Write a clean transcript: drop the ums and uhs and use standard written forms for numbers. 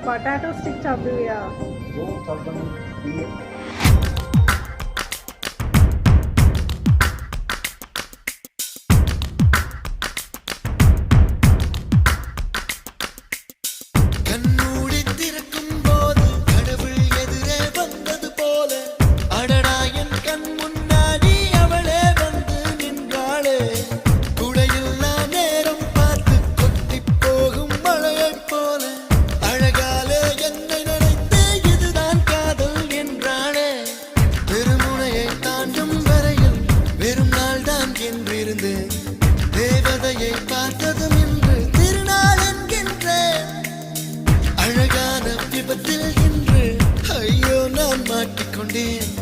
Potato stick சாப்பிடுவியா? தேவதையை பார்த்ததும் இன்று திருநாள் என்கின்றேன். அழகான விபத்தில் இன்று ஐயோ நான் மாட்டிக்கொண்டேன்.